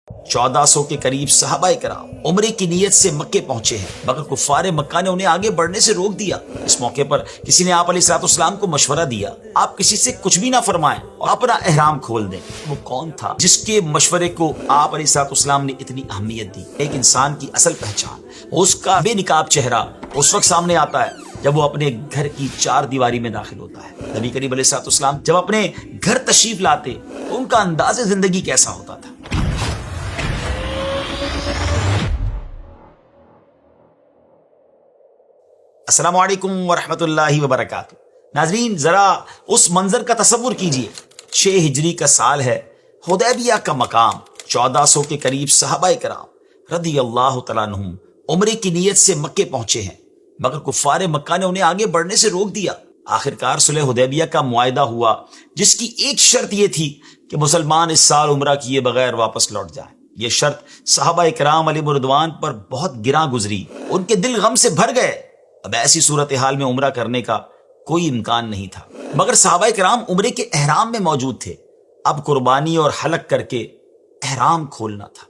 1400 کے قریب صحابہ کرام عمرے کی نیت سے مکے پہنچے ہیں، مگر کفار مکہ نے انہیں آگے بڑھنے سے روک دیا۔ اس موقع پر کسی نے آپ علیہ الصلوۃ والسلام کو مشورہ دیا، آپ کسی سے کچھ بھی نہ فرمائیں اور اپنا احرام کھول دیں۔ وہ کون تھا جس کے مشورے کو آپ علیہ الصلوۃ والسلام نے اتنی اہمیت دی؟ ایک انسان کی اصل پہچان اس کا بے نقاب چہرہ اس وقت سامنے آتا ہے جب وہ اپنے گھر کی چار دیواری میں داخل ہوتا ہے۔ نبی کریم علیہ الصلوۃ والسلام جب اپنے گھر تشریف لاتے تو ان کا انداز زندگی کیسا ہوتا تھا؟ السلام علیکم ورحمۃ اللہ وبرکاتہ۔ ناظرین، ذرا اس منظر کا تصور کیجئے۔ 6 ہجری کا سال ہے، حدیبیہ کا مقام، 1400 کے قریب صحابہ کرام رضی اللہ تعالیٰ عنہم عمرے کی نیت سے مکے پہنچے ہیں، مگر کفار مکہ نے انہیں آگے بڑھنے سے روک دیا۔ آخرکار صلح حدیبیہ کا معاہدہ ہوا، جس کی ایک شرط یہ تھی کہ مسلمان اس سال عمرہ کیے بغیر واپس لوٹ جائیں۔ یہ شرط صحابہ کرام علیہ رضوان پر بہت گراں گزری، ان کے دل غم سے بھر گئے۔ اب ایسی صورتحال میں عمرہ کرنے کا کوئی امکان نہیں تھا، مگر صحابہ کرام عمرے کے احرام میں موجود تھے۔ اب قربانی اور حلق کر کے احرام کھولنا تھا،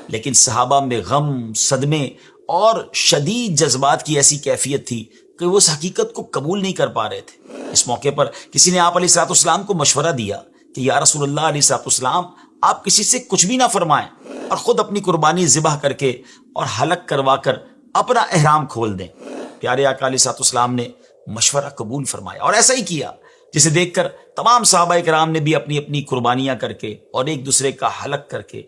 لیکن صحابہ میں غم، صدمے اور شدید جذبات کی ایسی کیفیت تھی کہ وہ اس حقیقت کو قبول نہیں کر پا رہے تھے۔ اس موقع پر کسی نے آپ علیہ الصلوۃ والسلام کو مشورہ دیا کہ یا رسول اللہ علیہ الصلوۃ والسلام، آپ کسی سے کچھ بھی نہ فرمائیں اور خود اپنی قربانی ذبح کر کے اور حلق کروا کر اپنا احرام کھول دیں۔ پیارے آقا علیہ الصلوۃ والسلام نے مشورہ قبول فرمایا اور ایسا ہی کیا، جسے دیکھ کر تمام صحابہ کرام نے بھی اپنی اپنی قربانیاں کر کے اور ایک دوسرے کا حلق کر کے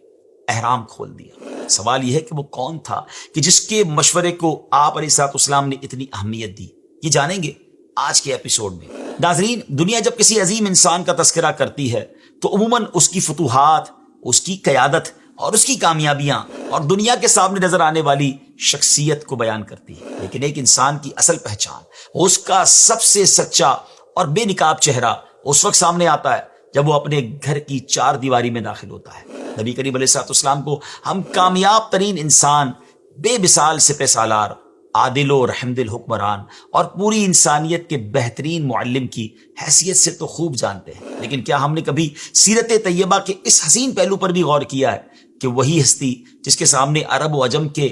احرام کھول دیا۔ سوال یہ ہے کہ وہ کون تھا کہ جس کے مشورے کو آپ علیہ الصلوۃ والسلام نے اتنی اہمیت دی؟ یہ جانیں گے آج کے ایپیسوڈ میں۔ ناظرین، دنیا جب کسی عظیم انسان کا تذکرہ کرتی ہے تو عموماً اس کی فتوحات، اس کی قیادت اور اس کی کامیابیاں اور دنیا کے سامنے نظر آنے والی شخصیت کو بیان کرتی ہے، لیکن ایک انسان کی اصل پہچان اس کا سب سے سچا اور بے نقاب چہرہ اس وقت سامنے آتا ہے جب وہ اپنے گھر کی چار دیواری میں داخل ہوتا ہے۔ نبی کریم علیہ الصلوۃ والسلام کو ہم کامیاب ترین انسان، بے مثال سپہ سالار، عادل و رحم دل حکمران اور پوری انسانیت کے بہترین معلم کی حیثیت سے تو خوب جانتے ہیں، لیکن کیا ہم نے کبھی سیرت طیبہ کے اس حسین پہلو پر بھی غور کیا ہے کہ وہی ہستی جس کے سامنے عرب و عجم کے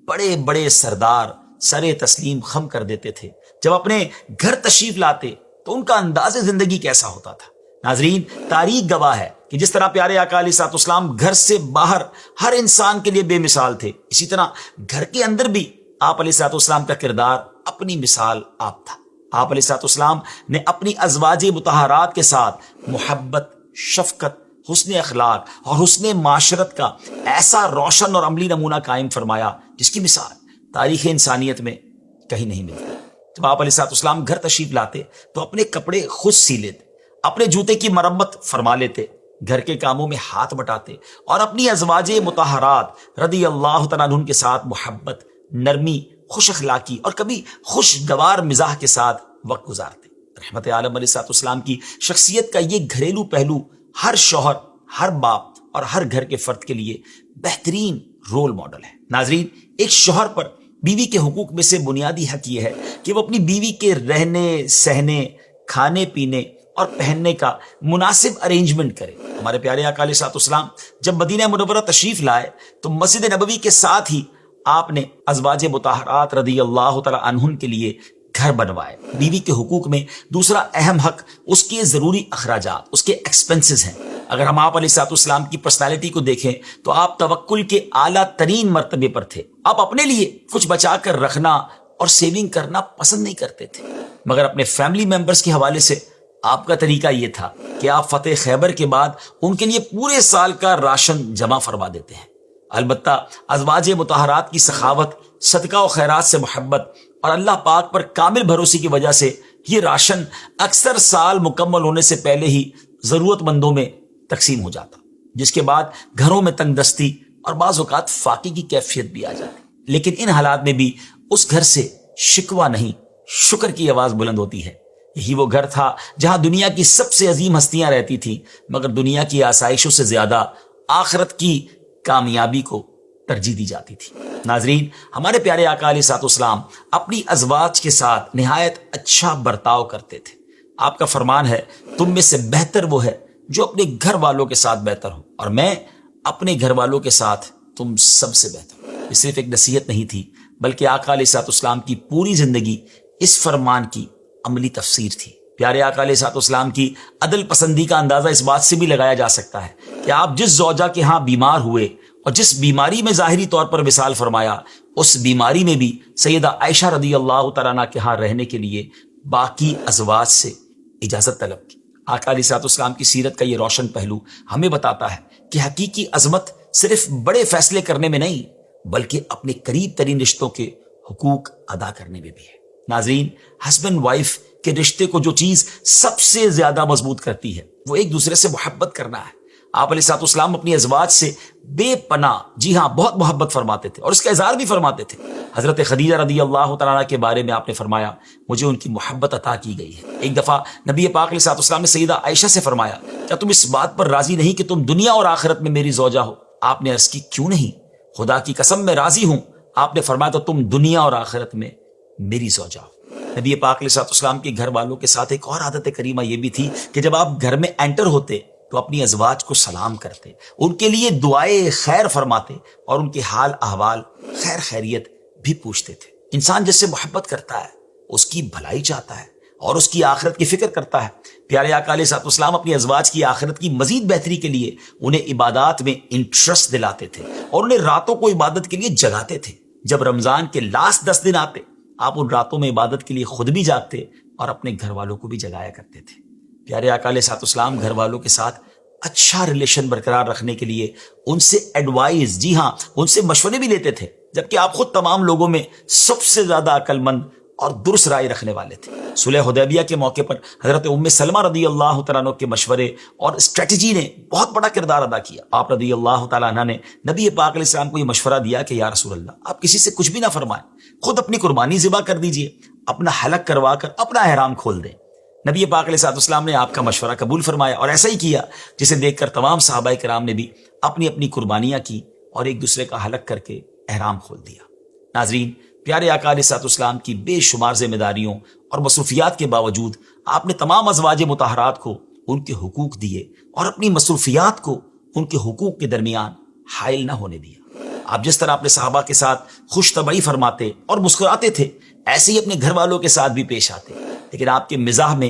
بڑے بڑے سردار سر تسلیم خم کر دیتے تھے، جب اپنے گھر تشریف لاتے تو ان کا انداز زندگی کیسا ہوتا تھا؟ ناظرین، تاریخ گواہ ہے کہ جس طرح پیارے آقا علیہ الصلوۃ والسلام گھر سے باہر ہر انسان کے لیے بے مثال تھے، اسی طرح گھر کے اندر بھی آپ علیہ الصلوۃ والسلام کا کردار اپنی مثال آپ تھا۔ آپ علیہ الصلوۃ والسلام نے اپنی ازواج مطہرات کے ساتھ محبت، شفقت، حسن اخلاق اور حسن معاشرت کا ایسا روشن اور عملی نمونہ قائم فرمایا جس کی مثال تاریخ انسانیت میں کہیں نہیں ملتی۔ جب آپ علیہ الصلوۃ والسلام گھر تشریف لاتے تو اپنے کپڑے خود سی لیتے، اپنے جوتے کی مرمت فرما لیتے، گھر کے کاموں میں ہاتھ بٹاتے اور اپنی ازواج مطہرات رضی اللہ تعالیٰ عنہن کے ساتھ محبت، نرمی، خوش اخلاقی اور کبھی خوشگوار مزاح کے ساتھ وقت گزارتے۔ رحمت عالم علیہ الصلوۃ والسلام کی شخصیت کا یہ گھریلو پہلو ہر شوہر، ہر باپ اور ہر گھر کے فرد کے لیے بہترین رول ماڈل ہے۔ ناظرین، ایک شوہر پر بیوی کے حقوق میں سے بنیادی حق یہ ہے کہ وہ اپنی بیوی کے رہنے، سہنے، کھانے پینے اور پہننے کا مناسب ارینجمنٹ کرے۔ ہمارے پیارے آقا علیہ الصلوۃ والسلام جب مدینہ منورہ تشریف لائے تو مسجد نبوی کے ساتھ ہی آپ نے ازواج مطہرات رضی اللہ تعالی عنہن کے لیے گھر بنوائے۔ بیوی کے حقوق میں دوسرا اہم حق اس کے ضروری اخراجات، اس کے ایکسپنسز ہیں۔ اگر ہم آپ علیہ الصلوۃ والسلام کی پرسنالٹی کو دیکھیں تو آپ توکل کے اعلیٰ ترین مرتبے پر تھے۔ آپ اپنے لیے کچھ بچا کر رکھنا اور سیونگ کرنا پسند نہیں کرتے تھے، مگر اپنے فیملی ممبرز کے حوالے سے آپ کا طریقہ یہ تھا کہ آپ فتح خیبر کے بعد ان کے لیے پورے سال کا راشن جمع فرما دیتے ہیں۔ البتہ ازواج مطہرات کی سخاوت، صدقہ و خیرات سے محبت اور اللہ پاک پر کامل بھروسے کی وجہ سے یہ راشن اکثر سال مکمل ہونے سے پہلے ہی ضرورت مندوں میں تقسیم ہو جاتا، جس کے بعد گھروں میں تنگ دستی اور بعض اوقات فاقے کی کیفیت بھی آ جاتی۔ لیکن ان حالات میں بھی اس گھر سے شکوہ نہیں، شکر کی آواز بلند ہوتی ہے۔ یہی وہ گھر تھا جہاں دنیا کی سب سے عظیم ہستیاں رہتی تھیں، مگر دنیا کی آسائشوں سے زیادہ آخرت کی کامیابی کو ترجیح دی جاتی تھی۔ ناظرین، ہمارے پیارے آقا علیہ الصلوۃ والسلام اپنی ازواج کے ساتھ نہایت اچھا برتاؤ کرتے تھے۔ آپ کا فرمان ہے، تم میں سے بہتر وہ ہے جو اپنے گھر والوں کے ساتھ بہتر ہو، اور میں اپنے گھر والوں کے ساتھ تم سب سے بہتر ہو۔ یہ صرف ایک نصیحت نہیں تھی بلکہ آقا علیہ الصلوۃ والسلام کی پوری زندگی اس فرمان کی عملی تفسیر تھی۔ پیارے آقا علیہ الصلوۃ والسلام کی عدل پسندی کا اندازہ اس بات سے بھی لگایا جا سکتا ہے کہ آپ جس زوجہ کے ہاں بیمار ہوئے اور جس بیماری میں ظاہری طور پر وصال فرمایا، اس بیماری میں بھی سیدہ عائشہ رضی اللہ تعالیٰ عنہ کے ہاں رہنے کے لیے باقی ازواج سے اجازت طلب کی۔ آقا علیہ الصلوۃ والسلام کی سیرت کا یہ روشن پہلو ہمیں بتاتا ہے کہ حقیقی عظمت صرف بڑے فیصلے کرنے میں نہیں بلکہ اپنے قریب ترین رشتوں کے حقوق ادا کرنے میں بھی ہے۔ ناظرین، ہسبینڈ وائف کے رشتے کو جو چیز سب سے زیادہ مضبوط کرتی ہے وہ ایک دوسرے سے محبت کرنا ہے۔ آپ علیہ الصلوۃ والسلام اپنی ازواج سے بے پناہ، جی ہاں، بہت محبت فرماتے تھے اور اس کا اظہار بھی فرماتے تھے۔ حضرت خدیجہ رضی اللہ تعالیٰ عنہ کے بارے میں آپ نے فرمایا مجھے ان کی محبت عطا کی گئی ہے۔ ایک دفعہ نبی پاک علیہ الصلوۃ والسلام نے سیدہ عائشہ سے فرمایا کیا تم اس بات پر راضی نہیں کہ تم دنیا اور آخرت میں میری زوجہ ہو؟ آپ نے عرض کی کیوں نہیں؟ خدا کی قسم میں راضی ہوں۔ آپ نے فرمایا تو تم دنیا اور آخرت میں میری زوجہ ہو۔ نبی پاک علیہ الصلوۃ والسلام کے گھر والوں کے ساتھ ایک اور عادت کریمہ یہ بھی تھی کہ جب آپ گھر میں انٹر ہوتے تو اپنی ازواج کو سلام کرتے، ان کے لیے دعائے خیر فرماتے اور ان کے حال احوال خیر خیریت بھی پوچھتے تھے۔ انسان جس سے محبت کرتا ہے اس کی بھلائی چاہتا ہے اور اس کی آخرت کی فکر کرتا ہے۔ پیارے آقا علیہ الصلوۃ والسلام اپنی ازواج کی آخرت کی مزید بہتری کے لیے انہیں عبادات میں انٹرسٹ دلاتے تھے اور انہیں راتوں کو عبادت کے لیے جگاتے تھے۔ جب رمضان کے لاسٹ 10 دن آتے آپ ان راتوں میں عبادت کے لیے خود بھی جاگتے اور اپنے گھر والوں کو بھی جگایا کرتے تھے۔ پیارے آقا علیہ الصلوۃ والسلام گھر والوں کے ساتھ اچھا ریلیشن برقرار رکھنے کے لیے ان سے ایڈوائز، جی ہاں، ان سے مشورے بھی لیتے تھے، جبکہ آپ خود تمام لوگوں میں سب سے زیادہ عقل مند اور درست رائے رکھنے والے تھے۔ صلح حدیبیہ کے موقع پر حضرت ام سلمہ رضی اللہ تعالیٰ عنہ کے مشورے اور اسٹریٹجی نے بہت بڑا کردار ادا کیا۔ آپ رضی اللہ تعالیٰ عنہ نے نبی پاک علیہ السلام کو یہ مشورہ دیا کہ یا رسول اللہ، آپ کسی سے کچھ بھی نہ فرمائیں، خود اپنی قربانی ذبح کر دیجئے، اپنا حلق کروا کر اپنا احرام کھول دیں۔ نبی پاک علیہ السلام نے آپ کا مشورہ قبول فرمایا اور ایسا ہی کیا، جسے دیکھ کر تمام صحابہ کرام نے بھی اپنی اپنی قربانیاں کی اور ایک دوسرے کا حلق کر کے احرام کھول دیا۔ ناظرین، پیارے آقا علیہ السلام کی بے شمار ذمہ داریوں اور مصروفیات کے باوجود آپ نے تمام ازواج مطہرات کو ان کے حقوق دیے اور اپنی مصروفیات کو ان کے حقوق کے درمیان حائل نہ ہونے دیا۔ آپ جس طرح اپنے صحابہ کے ساتھ خوش طبعی فرماتے اور مسکراتے تھے، ایسے ہی اپنے گھر والوں کے ساتھ بھی پیش آتے، لیکن آپ کے مزاح میں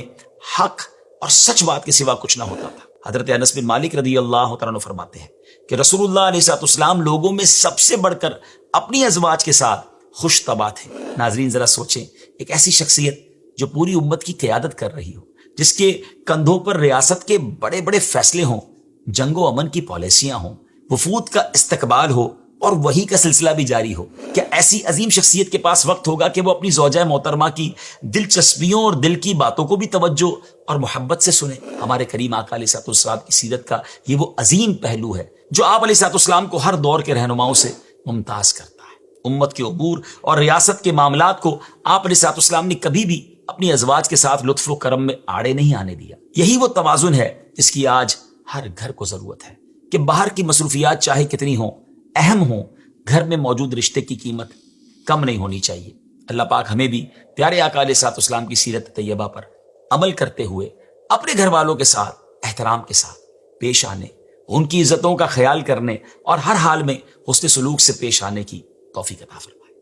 حق اور سچ بات کے سوا کچھ نہ ہوتا تھا۔ حضرت انس بن مالک رضی اللہ تعالیٰ عنہ فرماتے ہیں کہ رسول اللہ علیہ السلام لوگوں میں سب سے بڑھ کر اپنی ازواج کے ساتھ خوش طبع تھے۔ ناظرین، ذرا سوچیں، ایک ایسی شخصیت جو پوری امت کی قیادت کر رہی ہو، جس کے کندھوں پر ریاست کے بڑے بڑے فیصلے ہوں، جنگ و امن کی پالیسیاں ہوں، وفود کا استقبال ہو اور وہی کا سلسلہ بھی جاری ہو، کیا ایسی عظیم شخصیت کے پاس وقت ہوگا کہ وہ اپنی زوجہ محترمہ کی دلچسپیوں اور دل کی باتوں کو بھی توجہ اور محبت سے سنے؟ ہمارے کریم آقا علیہ السلام کی سیرت کا یہ وہ عظیم پہلو ہے جو آپ علیہ السلام کو ہر دور کے رہنماؤں سے ممتاز کرتا ہے۔ امت کے امور اور ریاست کے معاملات کو آپ علیہ السلام نے کبھی بھی اپنی ازواج کے ساتھ لطف و کرم میں آڑے نہیں آنے دیا۔ یہی وہ توازن ہے جس کی آج ہر گھر کو ضرورت ہے کہ باہر کی مصروفیات چاہے کتنی ہوں، اہم ہوں، گھر میں موجود رشتے کی قیمت کم نہیں ہونی چاہیے۔ اللہ پاک ہمیں بھی پیارے آقا علیہ السلام کی سیرت طیبہ پر عمل کرتے ہوئے اپنے گھر والوں کے ساتھ احترام کے ساتھ پیش آنے، ان کی عزتوں کا خیال کرنے اور ہر حال میں حسن سلوک سے پیش آنے کی توفیق عطا فرمائے۔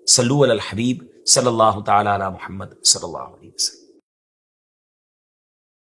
صلو علی الحبیب صلی اللہ تعالی علی محمد صلی اللہ علیہ وسلم۔